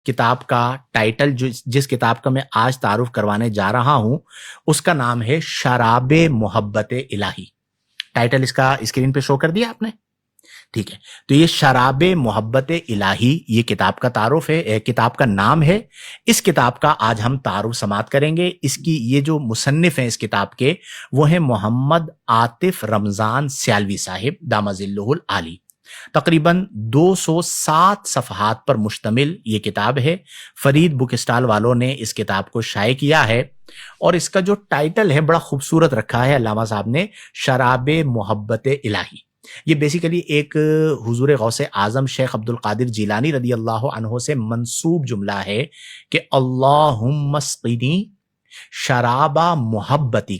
کتاب کا ٹائٹل جس کتاب کا میں آج تعارف کروانے جا رہا ہوں اس کا نام ہے شراب محبت الہی. ٹائٹل اس کا اسکرین پہ شو کر دیا آپ نے؟ ٹھیک ہے. تو یہ شراب محبت الہی یہ کتاب کا تعارف ہے، کتاب کا نام ہے. اس کتاب کا آج ہم تعارف سماعت کریں گے. اس کی یہ جو مصنف ہیں اس کتاب کے وہ ہیں محمد عاطف رمضان سیالوی صاحب دامہ ظلہ العالی. تقریباً 207 صفحات پر مشتمل یہ کتاب ہے. فرید بک اسٹال والوں نے اس کتاب کو شائع کیا ہے اور اس کا جو ٹائٹل ہے بڑا خوبصورت رکھا ہے علامہ صاحب نے، شراب محبت الہی. یہ بیسیکلی ایک حضور غوث اعظم شیخ عبد القادر جیلانی رضی اللہ عنہ سے منسوب جملہ ہے کہ اللہم اسقنی شرابا محبتی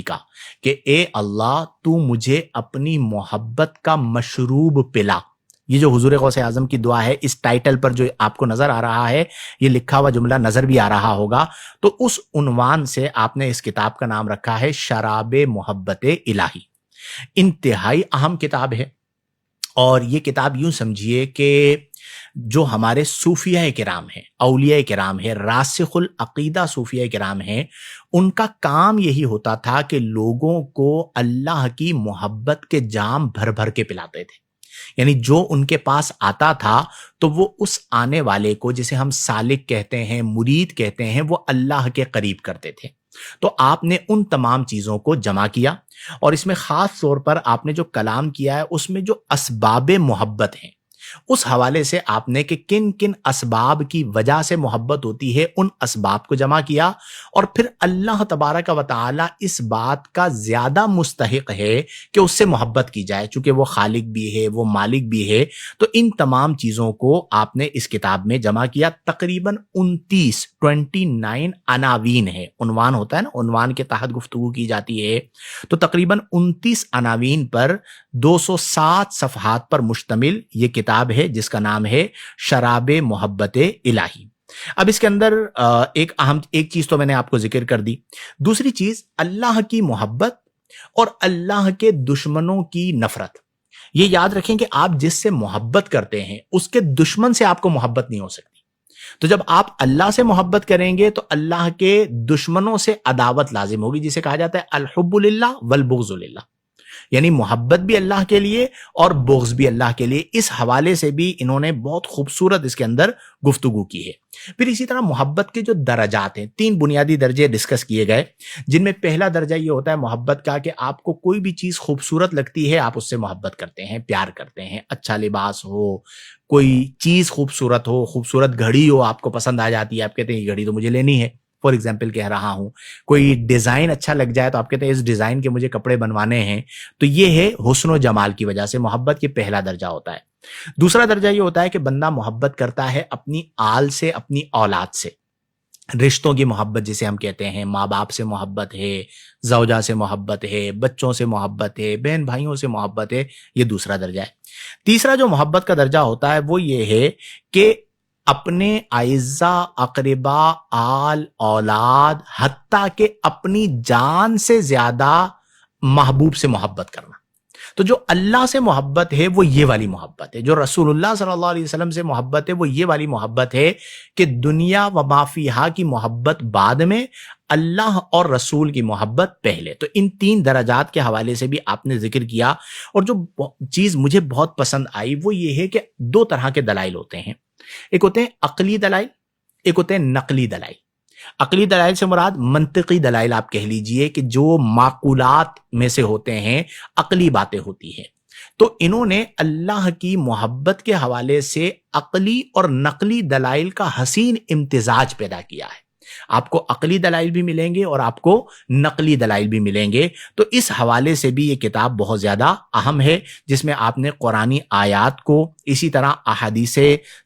کا کہ اے اللہ تو مجھے اپنی محبت کا مشروب پلا. یہ جو حضور غوث اعظم کی دعا ہے اس ٹائٹل پر جو آپ کو نظر آ رہا ہے، یہ لکھا ہوا جملہ نظر بھی آ رہا ہوگا، تو اس عنوان سے آپ نے اس کتاب کا نام رکھا ہے شراب محبت الہی. انتہائی اہم کتاب ہے اور یہ کتاب یوں سمجھیے کہ جو ہمارے صوفیہ کرام ہیں، اولیاء کرام ہیں، راسخ العقیدہ صوفیہ کرام ہیں، ان کا کام یہی ہوتا تھا کہ لوگوں کو اللہ کی محبت کے جام بھر بھر کے پلاتے تھے. یعنی جو ان کے پاس آتا تھا تو وہ اس آنے والے کو، جسے ہم سالک کہتے ہیں، مرید کہتے ہیں، وہ اللہ کے قریب کرتے تھے. تو آپ نے ان تمام چیزوں کو جمع کیا اور اس میں خاص طور پر آپ نے جو کلام کیا ہے اس میں جو اسباب محبت ہیں اس حوالے سے آپ نے کہ کن کن اسباب کی وجہ سے محبت ہوتی ہے ان اسباب کو جمع کیا. اور پھر اللہ تبارک و تعالی اس بات کا زیادہ مستحق ہے کہ اس سے محبت کی جائے، چونکہ وہ خالق بھی ہے، وہ مالک بھی ہے. تو ان تمام چیزوں کو آپ نے اس کتاب میں جمع کیا. تقریباً 29 عناوین ہے. عنوان ہوتا ہے نا، عنوان کے تحت گفتگو کی جاتی ہے. تو تقریباً 29 عناوین پر 207 صفحات پر مشتمل یہ کتاب ہے جس کا نام ہے شراب محبت الہی. اب اس کے اندر ایک چیز تو میں نے آپ کو ذکر کر دی. دوسری چیز اللہ کی محبت اور اللہ کے دشمنوں کی نفرت. یہ یاد رکھیں کہ آپ جس سے محبت کرتے ہیں اس کے دشمن سے آپ کو محبت نہیں ہو سکتی. تو جب آپ اللہ سے محبت کریں گے تو اللہ کے دشمنوں سے عداوت لازم ہوگی، جسے کہا جاتا ہے الحب للہ والبغض للہ. یعنی محبت بھی اللہ کے لیے اور بغض بھی اللہ کے لیے. اس حوالے سے بھی انہوں نے بہت خوبصورت اس کے اندر گفتگو کی ہے. پھر اسی طرح محبت کے جو درجات ہیں، 3 بنیادی درجے ڈسکس کیے گئے، جن میں پہلا درجہ یہ ہوتا ہے محبت کا کہ آپ کو کوئی بھی چیز خوبصورت لگتی ہے آپ اس سے محبت کرتے ہیں، پیار کرتے ہیں. اچھا لباس ہو، کوئی چیز خوبصورت ہو، خوبصورت گھڑی ہو، آپ کو پسند آ جاتی ہے، آپ کہتے ہیں یہ گھڑی تو مجھے لینی ہے. فور ایگزامپل کہہ رہا ہوں، کوئی ڈیزائن اچھا لگ جائے تو آپ کہتے ہیں اس ڈیزائن کے مجھے کپڑے بنوانے ہیں. تو یہ ہے حسن و جمال کی وجہ سے محبت کے پہلا درجہ ہوتا ہے. دوسرا درجہ یہ ہوتا ہے کہ بندہ محبت کرتا ہے اپنی آل سے، اپنی اولاد سے. رشتوں کی محبت جسے ہم کہتے ہیں، ماں باپ سے محبت ہے، زوجہ سے محبت ہے، بچوں سے محبت ہے، بہن بھائیوں سے محبت ہے. یہ دوسرا درجہ ہے. تیسرا جو محبت کا درجہ ہوتا ہے وہ یہ ہے کہ اپنے اعزاء، اقربا، آل، اولاد، حتیٰ کہ اپنی جان سے زیادہ محبوب سے محبت کرنا. تو جو اللہ سے محبت ہے وہ یہ والی محبت ہے. جو رسول اللہ صلی اللہ علیہ وسلم سے محبت ہے وہ یہ والی محبت ہے کہ دنیا و ما فیہا کی محبت بعد میں، اللہ اور رسول کی محبت پہلے. تو ان 3 درجات کے حوالے سے بھی آپ نے ذکر کیا. اور جو چیز مجھے بہت پسند آئی وہ یہ ہے کہ 2 طرح کے دلائل ہوتے ہیں. ایک ہوتے ہیں عقلی دلائل، ایک ہوتے ہیں نقلی دلائل. عقلی دلائل سے مراد منطقی دلائل آپ کہہ لیجئے کہ جو معقولات میں سے ہوتے ہیں، عقلی باتیں ہوتی ہیں. تو انہوں نے اللہ کی محبت کے حوالے سے عقلی اور نقلی دلائل کا حسین امتزاج پیدا کیا ہے. آپ کو عقلی دلائل بھی ملیں گے اور آپ کو نقلی دلائل بھی ملیں گے. تو اس حوالے سے بھی یہ کتاب بہت زیادہ اہم ہے، جس میں آپ نے قرآنی آیات کو، اسی طرح احادیث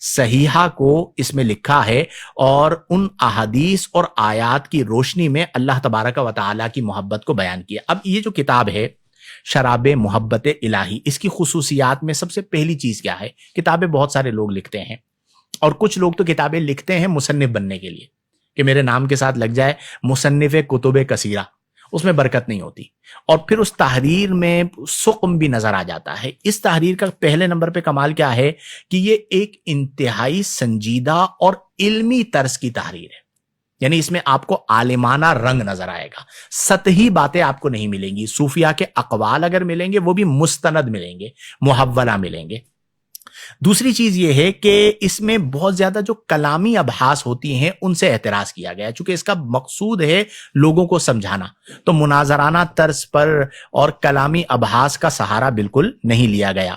صحیحہ کو اس میں لکھا ہے اور ان احادیث اور آیات کی روشنی میں اللہ تبارک و تعالیٰ کی محبت کو بیان کیا. اب یہ جو کتاب ہے شراب محبت الہی، اس کی خصوصیات میں سب سے پہلی چیز کیا ہے؟ کتابیں بہت سارے لوگ لکھتے ہیں اور کچھ لوگ تو کتابیں لکھتے ہیں مصنف بننے کے لیے کہ میرے نام کے ساتھ لگ جائے مصنف کتب کثیرہ، اس میں برکت نہیں ہوتی، اور پھر اس تحریر میں سقم بھی نظر آ جاتا ہے۔ اس تحریر کا پہلے نمبر پہ کمال کیا ہے کہ یہ ایک انتہائی سنجیدہ اور علمی طرز کی تحریر ہے، یعنی اس میں آپ کو عالمانہ رنگ نظر آئے گا، سطحی باتیں آپ کو نہیں ملیں گی۔ صوفیاء کے اقوال اگر ملیں گے وہ بھی مستند ملیں گے، محولہ ملیں گے۔ دوسری چیز یہ ہے کہ اس میں بہت زیادہ جو کلامی ابحاث ہوتی ہیں ان سے اعتراض کیا گیا ہے، چونکہ اس کا مقصود ہے لوگوں کو سمجھانا، تو مناظرانہ طرز پر اور کلامی ابحاث کا سہارا بالکل نہیں لیا گیا۔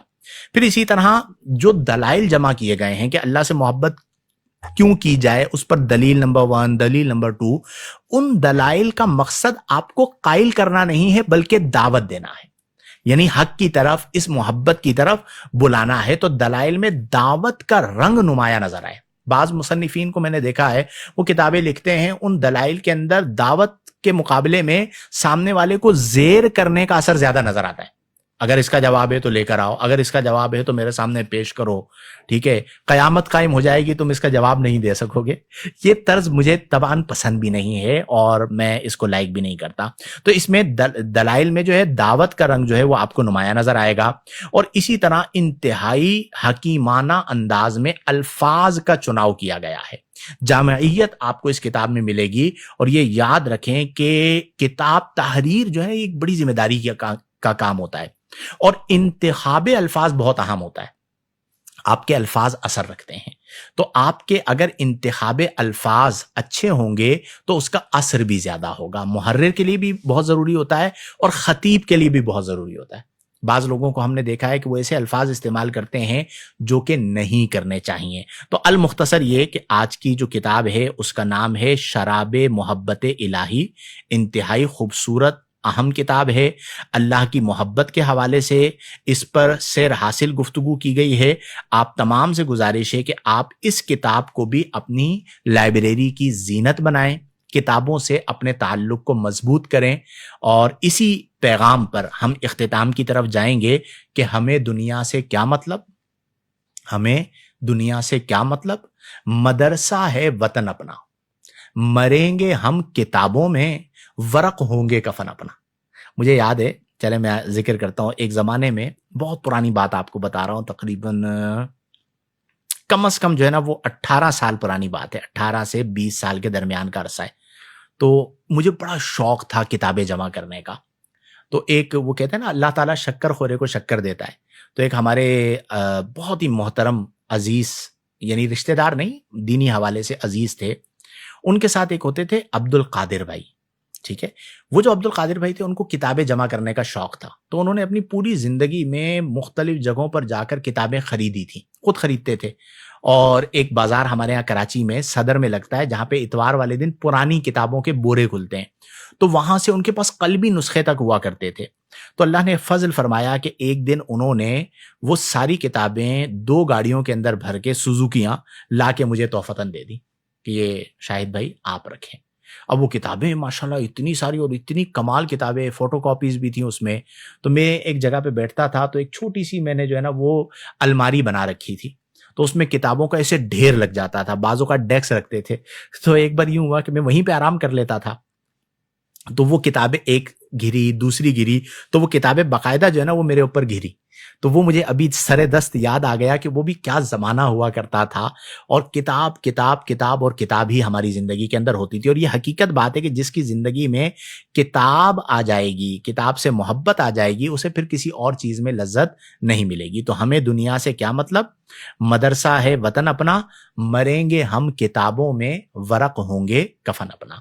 پھر اسی طرح جو دلائل جمع کیے گئے ہیں کہ اللہ سے محبت کیوں کی جائے، اس پر دلیل نمبر 1، دلیل نمبر 2، ان دلائل کا مقصد آپ کو قائل کرنا نہیں ہے بلکہ دعوت دینا ہے، یعنی حق کی طرف، اس محبت کی طرف بلانا ہے۔ تو دلائل میں دعوت کا رنگ نمایاں نظر آئے۔ بعض مصنفین کو میں نے دیکھا ہے وہ کتابیں لکھتے ہیں، ان دلائل کے اندر دعوت کے مقابلے میں سامنے والے کو زیر کرنے کا اثر زیادہ نظر آتا ہے۔ اگر اس کا جواب ہے تو لے کر آؤ، اگر اس کا جواب ہے تو میرے سامنے پیش کرو، ٹھیک ہے، قیامت قائم ہو جائے گی تم اس کا جواب نہیں دے سکو گے۔ یہ طرز مجھے طبعاً پسند بھی نہیں ہے اور میں اس کو لائک بھی نہیں کرتا۔ تو اس میں دلائل میں جو ہے دعوت کا رنگ جو ہے وہ آپ کو نمایاں نظر آئے گا، اور اسی طرح انتہائی حکیمانہ انداز میں الفاظ کا چناؤ کیا گیا ہے۔ جامعیت آپ کو اس کتاب میں ملے گی، اور یہ یاد رکھیں کہ کتاب تحریر جو ہے ایک بڑی ذمہ داری کا کام ہوتا ہے، اور انتخاب الفاظ بہت اہم ہوتا ہے۔ آپ کے الفاظ اثر رکھتے ہیں، تو آپ کے اگر انتخاب الفاظ اچھے ہوں گے تو اس کا اثر بھی زیادہ ہوگا۔ محرر کے لیے بھی بہت ضروری ہوتا ہے اور خطیب کے لیے بھی بہت ضروری ہوتا ہے۔ بعض لوگوں کو ہم نے دیکھا ہے کہ وہ ایسے الفاظ استعمال کرتے ہیں جو کہ نہیں کرنے چاہیے۔ تو المختصر یہ کہ آج کی جو کتاب ہے اس کا نام ہے شراب محبت الہی، انتہائی خوبصورت اہم کتاب ہے۔ اللہ کی محبت کے حوالے سے اس پر سیر حاصل گفتگو کی گئی ہے۔ آپ تمام سے گزارش ہے کہ آپ اس کتاب کو بھی اپنی لائبریری کی زینت بنائیں، کتابوں سے اپنے تعلق کو مضبوط کریں، اور اسی پیغام پر ہم اختتام کی طرف جائیں گے کہ ہمیں دنیا سے کیا مطلب، ہمیں دنیا سے کیا مطلب، مدرسہ ہے وطن اپنا، مریں گے ہم کتابوں میں، ورق ہوں گے کفن اپنا۔ مجھے یاد ہے، چلے میں ذکر کرتا ہوں، ایک زمانے میں بہت پرانی بات آپ کو بتا رہا ہوں، تقریباً کم از کم جو ہے نا وہ 18 سال پرانی بات ہے، 18 سے 20 سال کے درمیان کا عرصہ ہے۔ تو مجھے بڑا شوق تھا کتابیں جمع کرنے کا۔ تو ایک وہ کہتے ہیں نا اللہ تعالیٰ شکر خورے کو شکر دیتا ہے، تو ایک ہمارے بہت ہی محترم عزیز، یعنی رشتہ دار نہیں، دینی حوالے سے عزیز تھے، ان کے ساتھ ایک ہوتے تھے عبد القادر بھائی، ٹھیک ہے۔ وہ جو عبد القادر بھائی تھے ان کو کتابیں جمع کرنے کا شوق تھا، تو انہوں نے اپنی پوری زندگی میں مختلف جگہوں پر جا کر کتابیں خریدی تھیں، خود خریدتے تھے۔ اور ایک بازار ہمارے یہاں کراچی میں صدر میں لگتا ہے جہاں پہ اتوار والے دن پرانی کتابوں کے بورے کھلتے ہیں، تو وہاں سے ان کے پاس قلبی نسخے تک ہوا کرتے تھے۔ تو اللہ نے فضل فرمایا کہ ایک دن انہوں نے وہ ساری کتابیں 2 گاڑیوں کے اندر بھر کے سوزوکیاں لا کے مجھے تحفتاً دے دی کہ یہ شاہد بھائی آپ رکھیں۔ اب وہ کتابیں ماشاءاللہ اتنی ساری اور اتنی کمال کتابیں، فوٹو کاپیز بھی تھیں اس میں۔ تو میں ایک جگہ پہ بیٹھتا تھا تو ایک چھوٹی سی میں نے جو ہے نا وہ الماری بنا رکھی تھی، تو اس میں کتابوں کا ایسے ڈھیر لگ جاتا تھا، بعضوں کا ڈیسک رکھتے تھے۔ تو ایک بار یوں ہوا کہ میں وہیں پہ آرام کر لیتا تھا، تو وہ کتابیں ایک گھری، دوسری گھری، تو وہ کتابیں باقاعدہ جو ہے نا وہ میرے اوپر گھری۔ تو وہ مجھے ابھی سر دست یاد آ گیا کہ وہ بھی کیا زمانہ ہوا کرتا تھا، اور کتاب کتاب کتاب اور کتاب ہی ہماری زندگی کے اندر ہوتی تھی۔ اور یہ حقیقت بات ہے کہ جس کی زندگی میں کتاب آ جائے گی، کتاب سے محبت آ جائے گی، اسے پھر کسی اور چیز میں لذت نہیں ملے گی۔ تو ہمیں دنیا سے کیا مطلب، مدرسہ ہے وطن اپنا، مریں گے ہم کتابوں میں، ورق ہوں گے کفن اپنا۔